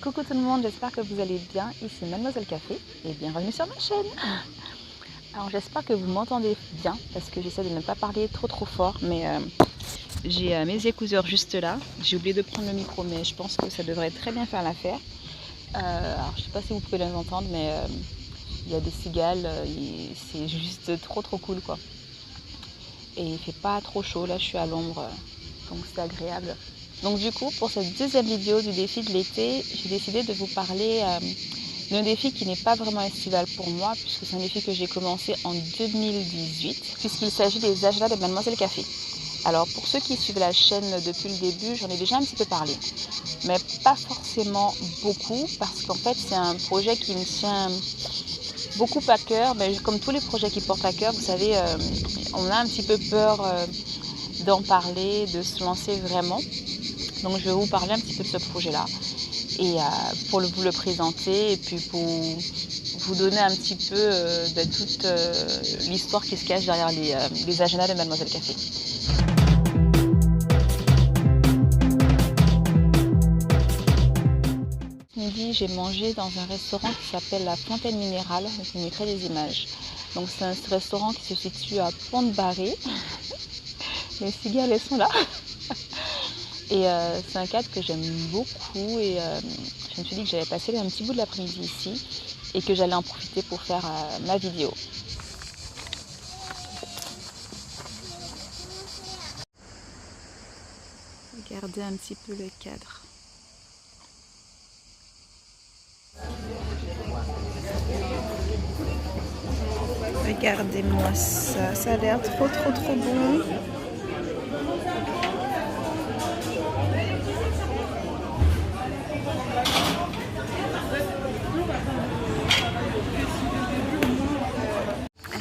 Coucou tout le monde, j'espère que vous allez bien. Ici Mademoiselle Café et bienvenue sur ma chaîne. Alors j'espère que vous m'entendez bien parce que j'essaie de ne pas parler trop fort, mais j'ai mes écouteurs juste là. J'ai oublié de prendre le micro, mais je pense que ça devrait très bien faire l'affaire. Alors je sais pas si vous pouvez les entendre, mais il y a des cigales, c'est juste trop cool quoi. Et il fait pas trop chaud, là je suis à l'ombre, donc c'est agréable. Donc du coup, pour cette deuxième vidéo du défi de l'été, j'ai décidé de vous parler d'un défi qui n'est pas vraiment estival pour moi, puisque c'est un défi que j'ai commencé en 2018, puisqu'il s'agit des agendas de Mademoiselle Café. Alors pour ceux qui suivent la chaîne depuis le début, j'en ai déjà un petit peu parlé, mais pas forcément beaucoup, parce qu'en fait c'est un projet qui me tient beaucoup à cœur, mais comme tous les projets qui portent à cœur, vous savez, on a un petit peu peur d'en parler, de se lancer vraiment. Donc je vais vous parler un petit peu de ce projet-là et pour vous le présenter et puis pour vous donner un petit peu de toute l'histoire qui se cache derrière les agendas de Mademoiselle Café. Ce midi, j'ai mangé dans un restaurant qui s'appelle la Fontaine Minérale, je vous mettrai des images. Donc c'est un restaurant qui se situe à Pont-de-Barré. Les cigales, elles sont là. Et c'est un cadre que j'aime beaucoup et je me suis dit que j'allais passer un petit bout de l'après-midi ici et que j'allais en profiter pour faire ma vidéo. Regardez un petit peu le cadre. Regardez-moi ça, ça a l'air trop bon.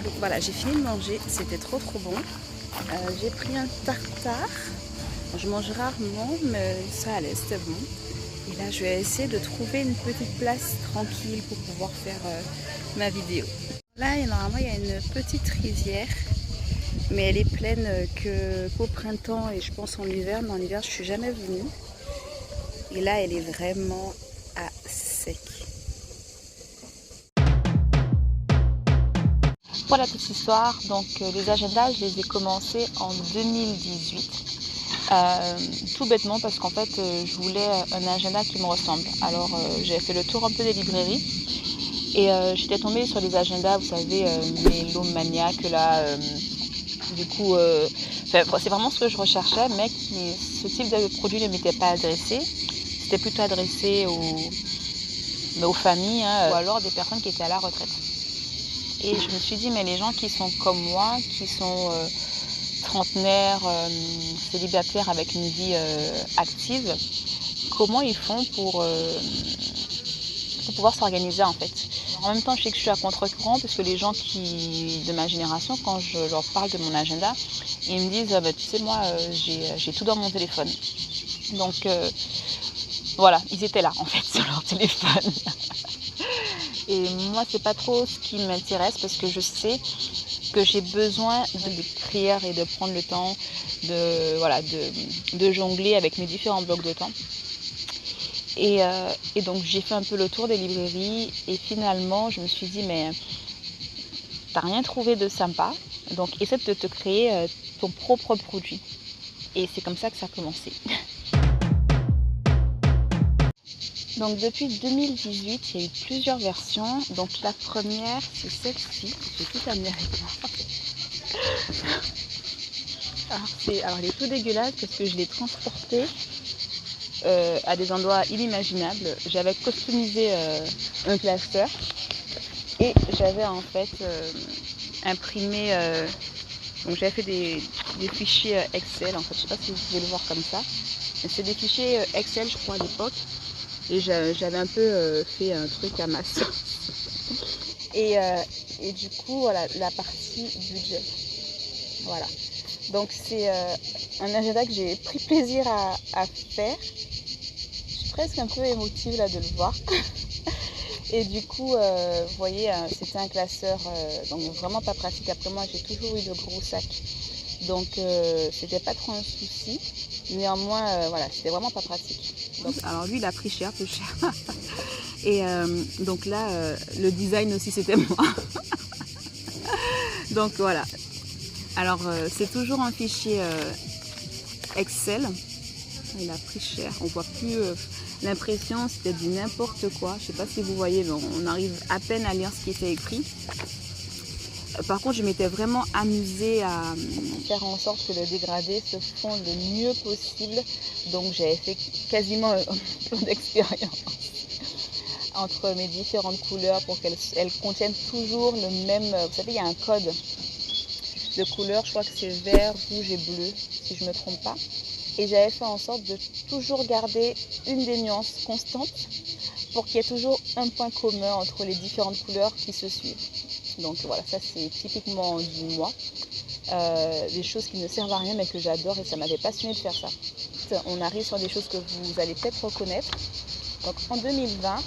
Donc voilà, j'ai fini de manger, c'était trop bon. J'ai pris un tartare. Je mange rarement, mais ça allait, c'était bon. Et là, je vais essayer de trouver une petite place tranquille pour pouvoir faire ma vidéo. Là, normalement, il y a une petite rivière, mais elle est pleine qu'au printemps et je pense en hiver. Mais en hiver, je suis jamais venue. Et là, elle est vraiment à sec. Pour la petite histoire, donc les agendas, je les ai commencés en 2018. Tout bêtement parce qu'en fait je voulais un agenda qui me ressemble. Alors j'ai fait le tour un peu des librairies et j'étais tombée sur les agendas, vous savez, mélomaniaques là, du coup c'est vraiment ce que je recherchais, mais ce type de produit ne m'était pas adressé. C'était plutôt adressé aux familles ou alors des personnes qui étaient à la retraite. Et je me suis dit, mais les gens qui sont comme moi, qui sont trentenaires, célibataires avec une vie active, comment ils font pour pouvoir s'organiser en fait. En même temps, je sais que je suis à contre-courant parce que les gens de ma génération, quand je leur parle de mon agenda, ils me disent bah, tu sais moi j'ai tout dans mon téléphone. Donc voilà, ils étaient là en fait sur leur téléphone. Et moi c'est pas trop ce qui m'intéresse parce que je sais que j'ai besoin d'écrire et de prendre le temps de jongler avec mes différents blocs de temps. Et donc j'ai fait un peu le tour des librairies et finalement je me suis dit mais t'as rien trouvé de sympa, donc essaie de te créer ton propre produit. Et c'est comme ça que ça a commencé. Donc depuis 2018, il y a eu plusieurs versions. Donc la première, c'est celle-ci. J'ai tout amené avec moi. Alors elle est tout dégueulasse parce que je l'ai transportée à des endroits inimaginables. J'avais customisé un classeur et j'avais en fait imprimé. Donc j'avais fait des fichiers Excel. En fait, je ne sais pas si vous pouvez le voir comme ça. C'est des fichiers Excel, je crois, à l'époque. Et j'avais un peu fait un truc à ma sauce. Et du coup, voilà, la partie budget. Voilà. Donc c'est un agenda que j'ai pris plaisir à faire. Je suis presque un peu émotive là de le voir. Et du coup, vous voyez, c'était un classeur donc vraiment pas pratique. Après moi, j'ai toujours eu de gros sacs. Donc c'était pas trop un souci. Néanmoins, voilà, c'était vraiment pas pratique. Donc, alors lui, il a pris cher, peu cher. Et donc là, le design aussi, c'était moi. Donc voilà. Alors c'est toujours un fichier Excel. Il a pris cher. On voit plus l'impression, c'était du n'importe quoi. Je sais pas si vous voyez, mais on arrive à peine à lire ce qui était écrit. Par contre, je m'étais vraiment amusée à faire en sorte que le dégradé se fonde le mieux possible. Donc j'avais fait quasiment un plan d'expérience entre mes différentes couleurs pour qu'elles contiennent toujours le même... Vous savez, il y a un code de couleurs, je crois que c'est vert, rouge et bleu, si je ne me trompe pas. Et j'avais fait en sorte de toujours garder une des nuances constantes pour qu'il y ait toujours un point commun entre les différentes couleurs qui se suivent. Donc voilà, ça c'est typiquement du moi. Des choses qui ne servent à rien mais que j'adore et ça m'avait passionné de faire ça. On arrive sur des choses que vous allez peut-être reconnaître. Donc en 2020,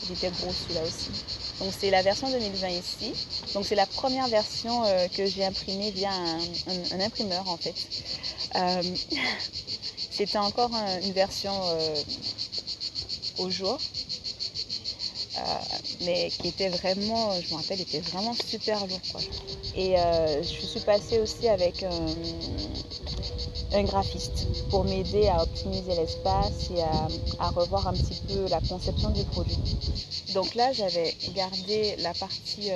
il était gros celui-là aussi. Donc c'est la version 2020 ici. Donc c'est la première version que j'ai imprimée via un imprimeur en fait. C'était encore une version au jour. Mais qui était vraiment, je me rappelle, était vraiment super lourd quoi. Et je suis passée aussi avec un graphiste pour m'aider à optimiser l'espace et à revoir un petit peu la conception du produit. Donc là, j'avais gardé la partie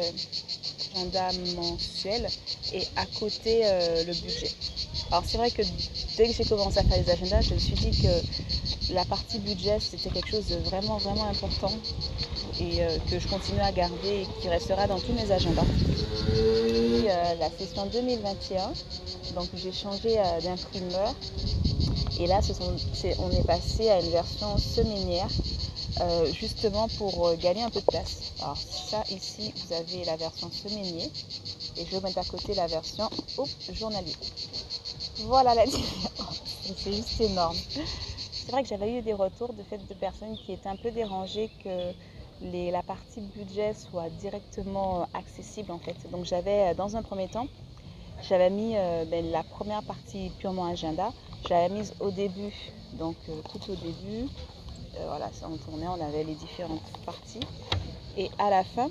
agenda mensuel et à côté le budget. Alors c'est vrai que dès que j'ai commencé à faire les agendas, je me suis dit que la partie budget, c'était quelque chose de vraiment, vraiment important et que je continue à garder et qui restera dans tous mes agendas. Puis, la session 2021, donc j'ai changé d'imprimeur et là on est passé à une version semainière justement pour gagner un peu de place. Alors ça ici vous avez la version semainier et je vais mettre à côté la version journalier. Voilà la différence, c'est juste énorme. C'est vrai que j'avais eu des retours de personnes qui étaient un peu dérangées que la partie budget soit directement accessible en fait. Donc j'avais dans un premier temps, j'avais mis la première partie purement agenda, j'avais mise au début, donc tout au début, voilà, ça on tournait, on avait les différentes parties. Et à la fin,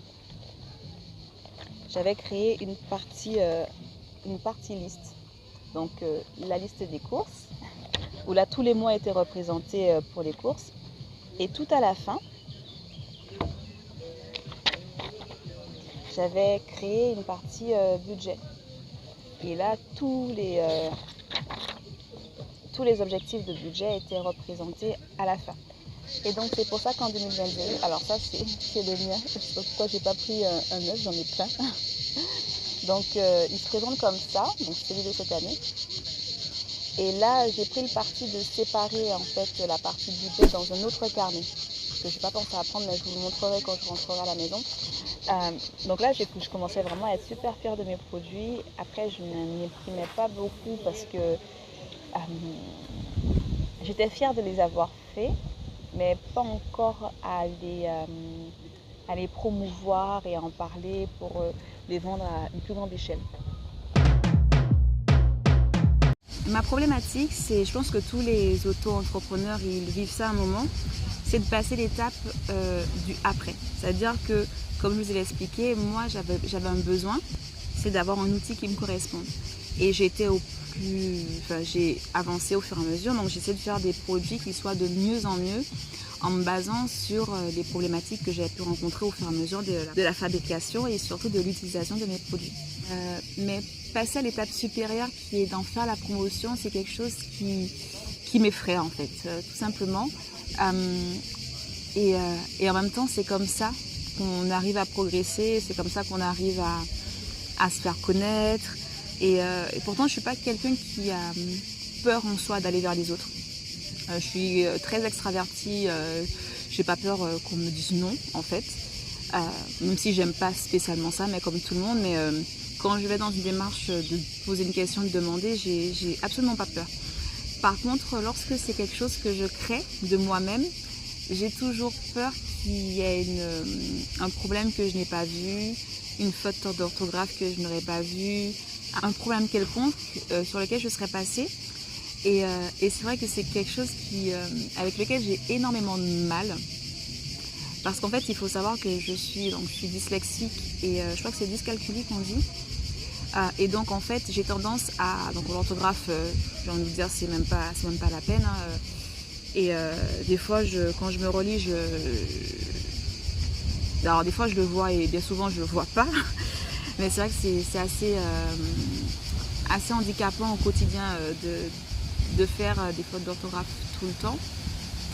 j'avais créé une partie liste, donc la liste des courses, où là tous les mois étaient représentés pour les courses. Et tout à la fin, j'avais créé une partie budget. Et là, tous les objectifs de budget étaient représentés à la fin. Et donc c'est pour ça qu'en 2022, alors ça c'est le mien, je sais pas pourquoi j'ai pas pris un neuf, j'en ai plein. Donc il se présente comme ça, donc celui de cette année. Et là j'ai pris le parti de séparer en fait la partie budget dans un autre carnet. Que je n'ai pas pensé à prendre, mais je vous le montrerai quand je rentrerai à la maison. Donc là, je commençais vraiment à être super fière de mes produits. Après, je ne m'imprimais pas beaucoup parce que j'étais fière de les avoir faits, mais pas encore à les promouvoir et à en parler pour les vendre à une plus grande échelle. Ma problématique, c'est, je pense que tous les auto-entrepreneurs, ils vivent ça à un moment, c'est de passer l'étape du après. C'est-à-dire que, comme je vous ai expliqué, moi j'avais un besoin, c'est d'avoir un outil qui me corresponde. Et j'ai avancé au fur et à mesure, donc j'essaie de faire des produits qui soient de mieux en mieux, en me basant sur les problématiques que j'ai pu rencontrer au fur et à mesure de la fabrication et surtout de l'utilisation de mes produits. Mais passer à l'étape supérieure qui est d'en faire la promotion, c'est quelque chose qui m'effraie en fait, tout simplement. Et en même temps, c'est comme ça qu'on arrive à progresser, c'est comme ça qu'on arrive à se faire connaître. Et pourtant, je ne suis pas quelqu'un qui a peur en soi d'aller vers les autres. Je suis très extravertie, je n'ai pas peur qu'on me dise non en fait. Même si j'aime pas spécialement ça, mais comme tout le monde. Mais quand je vais dans une démarche de poser une question, de demander, j'ai absolument pas peur. Par contre, lorsque c'est quelque chose que je crée de moi-même, j'ai toujours peur qu'il y ait un problème que je n'ai pas vu, une faute d'orthographe que je n'aurais pas vue, un problème quelconque sur lequel je serais passée. Et c'est vrai que c'est quelque chose avec lequel j'ai énormément de mal. Parce qu'en fait, il faut savoir que je suis dyslexique et je crois que c'est dyscalculique qu'on dit. Et donc en fait, j'ai tendance à... Donc l'orthographe, j'ai envie de dire, c'est même pas la peine. Des fois, quand je me relis, alors des fois je le vois et bien souvent je le vois pas. Mais c'est vrai que c'est assez handicapant au quotidien de faire des fautes d'orthographe tout le temps.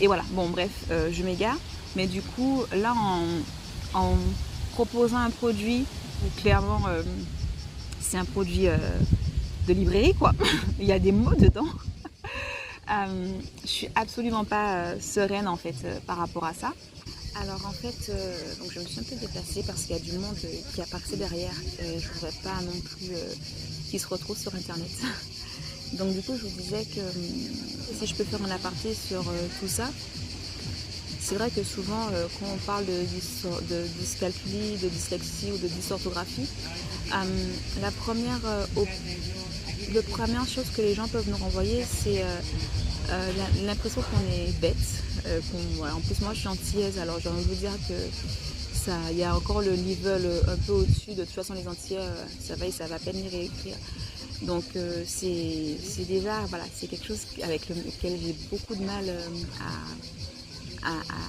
Et voilà, bon bref, je m'égare. Mais du coup, là, en proposant un produit, clairement, c'est un produit de librairie, quoi. Il y a des mots dedans. Je suis absolument pas sereine, en fait, par rapport à ça. Alors, en fait, donc je me suis un peu déplacée parce qu'il y a du monde qui a passé derrière. Je ne voudrais pas non plus qu'ils se retrouvent sur Internet. Donc, du coup, je vous disais que si je peux faire un aparté sur tout ça, c'est vrai que souvent, quand on parle de dyscalculie, de dyslexie ou de dysorthographie, la première chose que les gens peuvent nous renvoyer, c'est l'impression qu'on est bête. En plus, moi, je suis antillaise, alors j'ai envie de vous dire que il y a encore le level un peu au-dessus. De toute façon, les Antillais, ça va à peine lire et écrire. Donc, c'est déjà, voilà, c'est quelque chose avec lequel j'ai beaucoup de mal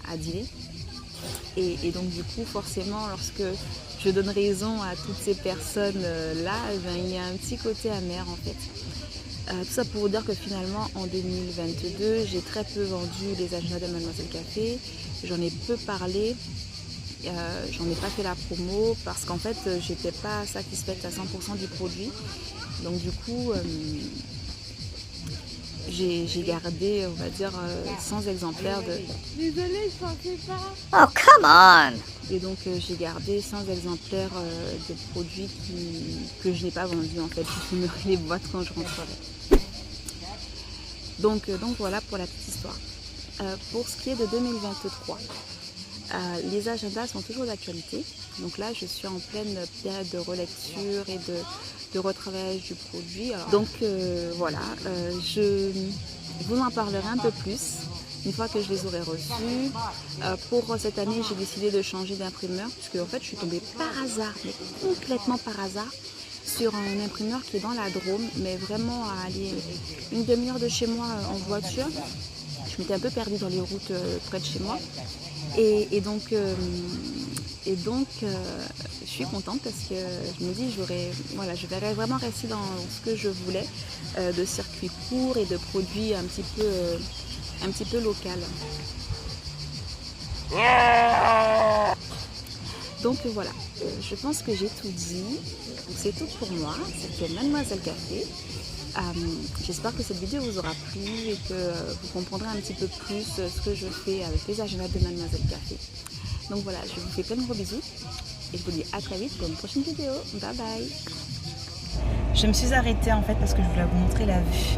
à dealer. Et donc du coup forcément lorsque je donne raison à toutes ces personnes là, il y a un petit côté amer en fait. Tout ça pour vous dire que finalement en 2022 j'ai très peu vendu les agendas de Mademoiselle Café, j'en ai peu parlé, j'en ai pas fait la promo parce qu'en fait j'étais pas satisfaite à 100% du produit. Donc du coup j'ai gardé, on va dire, 100 exemplaires de... Désolée, je pensais pas. Oh, come on! Et donc j'ai gardé 100 exemplaires de produits que je n'ai pas vendus en fait. Je fumerai les boîtes quand je rentrerai. Donc voilà pour la petite histoire. Pour ce qui est de 2023, les agendas sont toujours d'actualité. Donc là, je suis en pleine période de relecture et de retravaillage du produit. Alors, donc voilà, je vous en parlerai un peu plus une fois que je les aurai reçus. Pour cette année, j'ai décidé de changer d'imprimeur puisque en fait, je suis tombée par hasard, mais complètement par hasard, sur un imprimeur qui est dans la Drôme, mais vraiment à aller une demi-heure de chez moi en voiture. Je m'étais un peu perdue dans les routes près de chez moi. Et donc, je suis contente parce que je me dis je verrais vraiment rester dans ce que je voulais, de circuits courts et de produits un petit peu local. Donc voilà, je pense que j'ai tout dit. C'est tout pour moi. C'était Mademoiselle Café. J'espère que cette vidéo vous aura plu et que vous comprendrez un petit peu plus ce que je fais avec les agendas de Mademoiselle Café. Donc voilà, je vous fais plein de gros bisous et je vous dis à très vite pour une prochaine vidéo. Bye bye. Je me suis arrêtée en fait parce que je voulais vous montrer la vue.